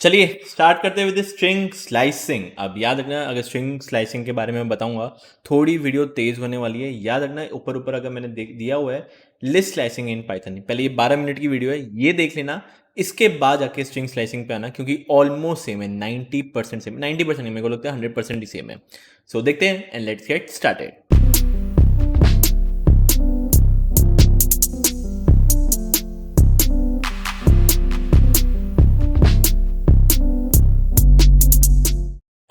चलिए स्टार्ट करते हैं विद स्ट्रिंग स्लाइसिंग। अब याद रखना, अगर स्ट्रिंग स्लाइसिंग के बारे में मैं बताऊंगा थोड़ी वीडियो तेज होने वाली है। याद रखना ऊपर ऊपर अगर मैंने दिया हुआ है लिस्ट स्लाइसिंग इन पाइथन, पहले ये 12 मिनट की वीडियो है, ये देख लेना। इसके बाद जाके स्ट्रिंग स्लाइसिंग पे आना, क्योंकि ऑलमोस्ट सेम है, 90% सेम, 90% नहीं, मेरे को लगता है 100% ही सेम है। सो देखते हैं and let's get started.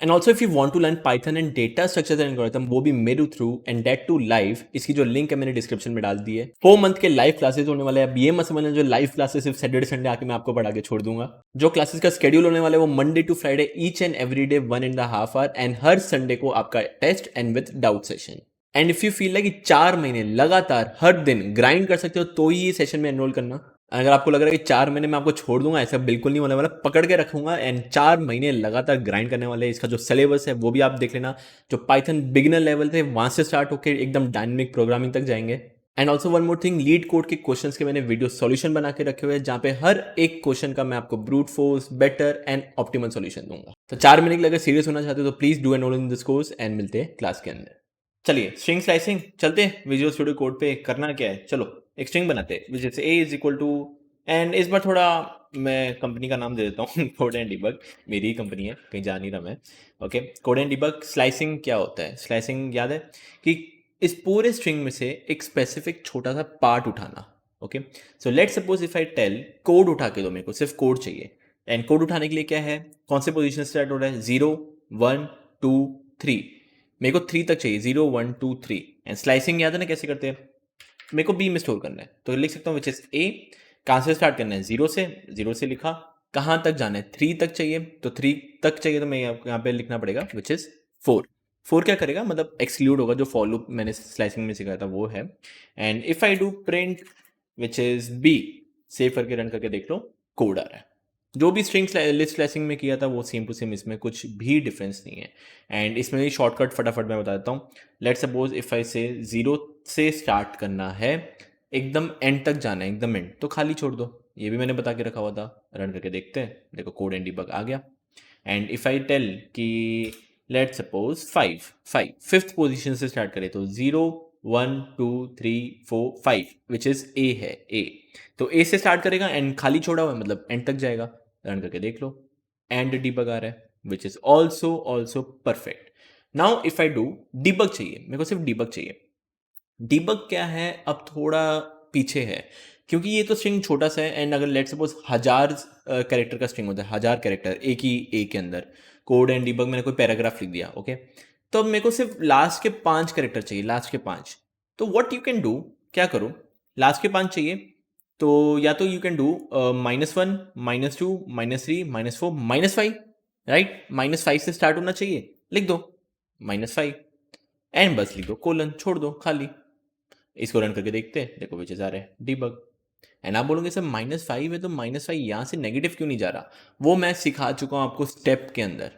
And also if you want to learn Python and data structures and algorithm, वो भी मेरू through and that too live, इसकी जो लिंक है मैंने डिस्क्रिप्शन में डाल दी है। 4 मंथ के लाइव क्लासेस होने वाले हैं। अब ये मत समझना जो लाइव क्लासेस सिर्फ सैटरडे संडे आके मैं आपको पढ़ा के छोड़ दूंगा। जो क्लासेस का स्केड्यूल होने वाला है वो Monday to Friday each and every day 1.5 hour, and हर संडे को आपका test and with doubt session. And if you feel like कि 4 महीने लगातार हर दिन ग्राइंड कर सकते हो तो ही ये सेशन में एनरोल करना। अगर आपको लग रहा है कि 4 महीने में आपको छोड़ दूंगा, ऐसा बिल्कुल नहीं होने वाला। पकड़ के रखूंगा एंड 4 महीने लगातार ग्राइंड करने वाले। इसका जो सिलेबस है वो भी आप देख लेना। जो पाइथन बिगिनर लेवल थे वहां से स्टार्ट होकर एकदम डायनेमिक प्रोग्रामिंग तक जाएंगे। And also one more thing, leet code के क्वेश्चंस के मैंने वीडियो सॉल्यूशन बना के रखे हुए हैं, जहां पे हर एक क्वेश्चन का मैं आपको brute force, better and optimal solution दूंगा। तो 4 महीने के लिए अगर सीरियस होना चाहते हो तो please do enrol in this course and मिलते हैं क्लास के अंदर। चलिए स्ट्रिंग स्लाइसिंग चलते हैं। विजुअल स्टूडियो कोड पे करना क्या है, चलो एक स्ट्रिंग बनाते हैं which is a is equal to, and इस बार थोड़ा मैं कंपनी का नाम दे देता हूँ कोड एंड डिबग। मेरी ही कंपनी है, कहीं जा नहीं रहा मैं। Okay, code and debug. Slicing क्या होता है? स्लाइसिंग याद है कि इस पूरे स्ट्रिंग में से एक स्पेसिफिक छोटा सा पार्ट उठाना। Okay, so let suppose if I tell code उठा के दो, मेरे को सिर्फ कोड चाहिए। एंड कोड उठाने के लिए क्या है, कौन से पोजीशन स्टार्ट हो रहा है, 0 1 2 3। मेरे को 3 तक चाहिए, 0 1 2 3। एंड स्लाइसिंग याद है ना कैसे करते हैं, मेरे को बी में स्टोर करना है तो लिख सकता हूँ विच इज ए। कहाँ से स्टार्ट करना है, 0 से लिखा। कहाँ तक जाना है, 3 तक चाहिए, तो 3 तक चाहिए तो मैं यहाँ पे लिखना पड़ेगा विच इज 4। 4 क्या करेगा, मतलब एक्सक्लूड होगा, जो फॉर लूप मैंने स्लाइसिंग में सिखाया था वो है। And if I do print which is B, save करके रन करके देख लो, कोड आ रहा है। जो भी स्ट्रिंग लिस्ट स्लाइसिंग में किया था वो सेम टू सेम, इसमें कुछ भी डिफरेंस नहीं है। एंड इसमें भी शॉर्टकट फटाफट मैं बता देता हूँ। लेट सपोज इफ आई से 0 से स्टार्ट करना है, एकदम एंड तक जाना है, एकदम एंड, तो खाली छोड़ दो। ये भी मैंने बता के रखा हुआ था। रन करके देखते हैं, देखो कोड एंड डिबग आ गया। एंड इफ आई टेल कि लेट सपोज 5th पोजीशन से स्टार्ट करें, तो 0 1 2 3 4 5 विच इज ए है, ए। तो ए से स्टार्ट करेगा एंड खाली छोड़ा हुआ है, मतलब एंड तक जाएगा। रन करके देख लो, एंड डिबग आ रहा है which is also perfect. Now if I do debug चाहिए, मेरे को सिर्फ डिबग चाहिए। डिबग क्या है, अब थोड़ा पीछे है, क्योंकि ये तो स्ट्रिंग छोटा सा है। एंड अगर लेट सपोज 1000 कैरेक्टर का स्ट्रिंग होता है, 1000 कैरेक्टर एक ही ए के अंदर, कोड एंड डिबग मैंने कोई पैराग्राफ लिख दिया, ओके। तो अब मेरे को सिर्फ लास्ट के 5 कैरेक्टर चाहिए, लास्ट के 5। तो व्हाट यू कैन डू, क्या करो, लास्ट के 5 चाहिए तो या तो यू कैन डू -1 -2 -3 -4 -5, राइट। -5 से स्टार्ट होना चाहिए, लिख दो -5 एंड बस लिख दो कोलन, छोड़ दो खाली। इसको रन करके देखते हैं, देखो विच इज आ रहा है डिबग। एंड आप बोलोगे सर -5 है तो -5 यहाँ से नेगेटिव क्यों नहीं जा रहा? वो मैं सिखा चुका हूँ आपको स्टेप के अंदर।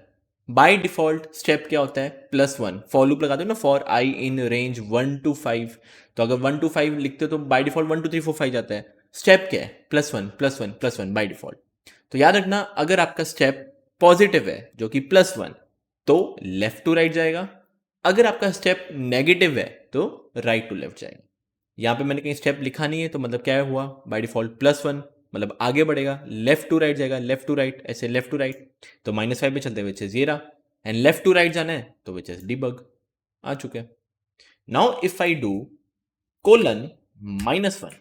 बाय डिफॉल्ट स्टेप क्या होता है, +1। फॉर लूप लगाते हो ना, for I in range 1 to 5, तो अगर 1 to 5 लिखते हो तो बाय डिफॉल्ट 1 2 3 4 5 जाता है। स्टेप क्या है, +1 +1 +1 बाय डिफॉल्ट। तो याद रखना, अगर आपका स्टेप पॉजिटिव है जो कि +1, तो लेफ्ट टू राइट जाएगा। अगर आपका स्टेप नेगेटिव है तो राइट टू लेफ्ट जाएगा। यहाँ पे मैंने कहीं स्टेप लिखा नहीं है, तो मतलब क्या हुआ, बाय डिफॉल्ट +1, मतलब आगे बढ़ेगा, लेफ्ट टू राइट जाएगा, लेफ्ट टू राइट, ऐसे लेफ्ट टू राइट। तो -5 पे चलते हुए विच इज ये रहा। एंड लेफ्ट टू राइट जाना है तो विच इज डिबग आ चुके हैं। Now if I do colon -1,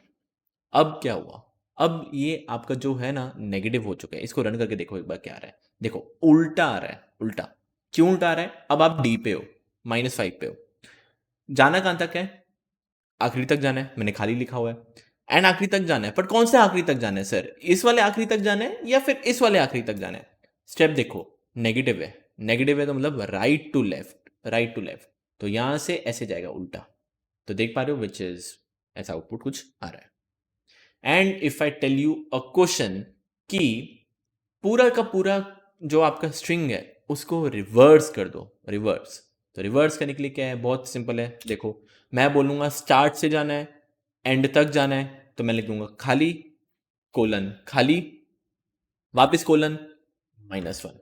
अब क्या हुआ, अब ये आपका जो है ना नेगेटिव हो चुका है। इसको रन करके देखो एक बार क्या आ रहा है, देखो उल्टा आ रहा है। उल्टा क्यों उल्टा आ रहा है, अब आप डी पे हो, -5 पे हो, जाना कहां तक है, आखिरी तक जाना है, मैंने खाली लिखा हुआ है। एंड आखिरी तक जाना है, पर कौन से आखिरी तक जाना है सर, इस वाले आखिरी तक जाना है या फिर इस वाले आखिरी तक जाना है? स्टेप देखो, नेगेटिव है, नेगेटिव है तो मतलब right to left, right to left, तो यहां से ऐसे जाएगा उल्टा। तो देख पा रहे हो विच इज, ऐसा आउटपुट कुछ आ रहा है। And if I tell you a question कि पूरा का पूरा जो आपका स्ट्रिंग है उसको रिवर्स कर दो, रिवर्स। तो रिवर्स करने के लिए क्या है, बहुत सिंपल है। देखो मैं बोलूँगा स्टार्ट से जाना है, एंड तक जाना है, तो मैं लिख दूंगा खाली कोलन खाली, वापस कोलन, -1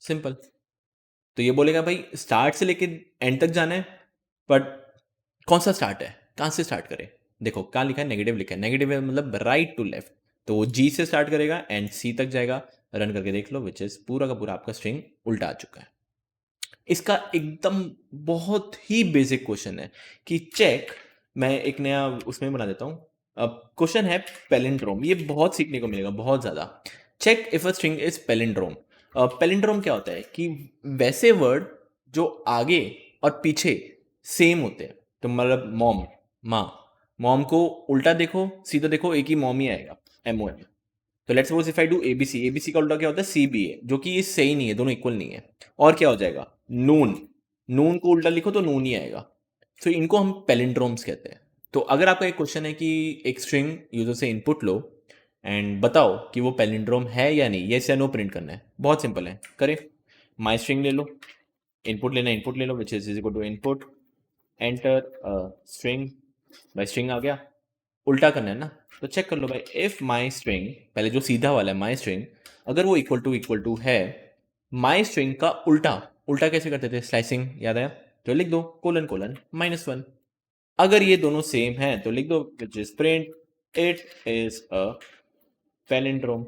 सिंपल। तो ये बोलेगा भाई स्टार्ट से लेके एंड तक जाना है, बट कौन सा स्टार्ट है, कहाँ से स्टार्ट करें? देखो कहाँ लिखा है, नेगेटिव लिखा है, नेगेटिव है मतलब राइट टू लेफ्ट, तो वो जी से स्टार्ट करेगा एंड सी तक जाएगा। रन करके देख लो, विच इज़ पूरा का पूरा आपका स्ट्रिंग उल्टा आ चुका है। इसका एकदम बहुत ही बेसिक क्वेश्चन है कि चेक, मैं एक नया उसमें बना देता हूँ। अब क्वेश्चन है पैलिंड्रोम, ये बहुत सीखने को मिलेगा, बहुत ज़्यादा। Check if a string is palindrome. Palindrome क्या होता है कि वैसे वर्ड जो आगे और पीछे सेम होते हैं, तो मतलब मॉम, माँ, मॉम को उल्टा देखो सीधा देखो एक ही मॉम ही आएगा, MOM। तो let's suppose if I do ABC, ABC का उल्टा क्या होता है, CBA, जो कि ये सही नहीं है, दोनों इक्वल नहीं है। और क्या हो जाएगा, नून, नून को उल्टा लिखो तो नून ही आएगा। तो इनको हम पैलिंड्रोम्स कहते हैं। तो अगर आपका एक क्वेश्चन है कि एक स्ट्रिंग यूजर से इनपुट लो एंड बताओ कि वो पैलिंड्रोम है या नहीं, येस या नो प्रिंट करना है, बहुत सिंपल है, करें। माई स्ट्रिंग ले लो, इनपुट लेना, इनपुट ले लो, which is equal to input enter string, भाई स्ट्रिंग आ गया, उल्टा करना है ना, तो चेक कर लो भाई, इफ माई स्ट्रिंग, पहले जो सीधा वाला है माई स्ट्रिंग, अगर वो इक्वल टू है माई स्ट्रिंग का उल्टा, उल्टा कैसे करते थे, स्लाइसिंग, याद आया, तो लिख दो कोलन कोलन -1। अगर ये दोनों सेम हैं तो लिख दो which is print it is a palindrome,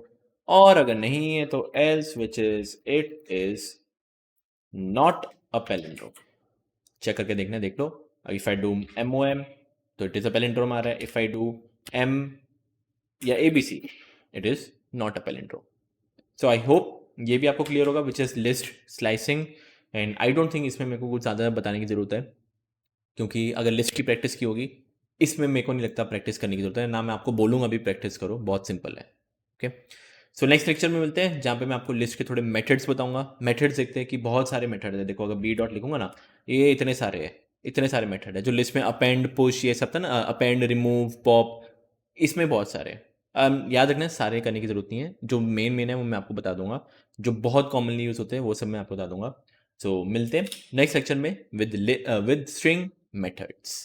और अगर नहीं है तो else which is it is not a palindrome. Check करके देखना, देख लो। इफ आई डू MOM तो इट इज अ पैलिंड्रोम आ रहा है, इफ आई डू M या ABC it is not a palindrome. So I hope ये भी आपको क्लियर होगा, which is list slicing. And I don't think इसमें मेरे को कुछ ज़्यादा बताने की ज़रूरत है, क्योंकि अगर लिस्ट की प्रैक्टिस की होगी, इसमें मेरे को नहीं लगता प्रैक्टिस करने की ज़रूरत है ना, मैं आपको बोलूँगा अभी प्रैक्टिस करो, बहुत सिंपल है। ओके, सो नेक्स्ट लेक्चर में मिलते हैं, जहाँ पे मैं आपको लिस्ट के थोड़े मेथड्स बताऊंगा। मेथड्स देखते हैं कि बहुत सारे मेथड है, देखो अगर बी डॉट लिखूंगा ना, ये इतने सारे हैं, इतने सारे मेथड है जो लिस्ट में अपेंड पुश ये सब था ना, अपेंड रिमूव पॉप, इसमें बहुत सारे हैं। याद रखना सारे करने की जरूरत नहीं है, जो मेन मेन है वो मैं आपको बता दूंगा, जो बहुत कॉमनली यूज होते हैं वो सब मैं आपको बता दूंगा। सो मिलते हैं नेक्स्ट सेक्शन में विद स्ट्रिंग मेथड्स।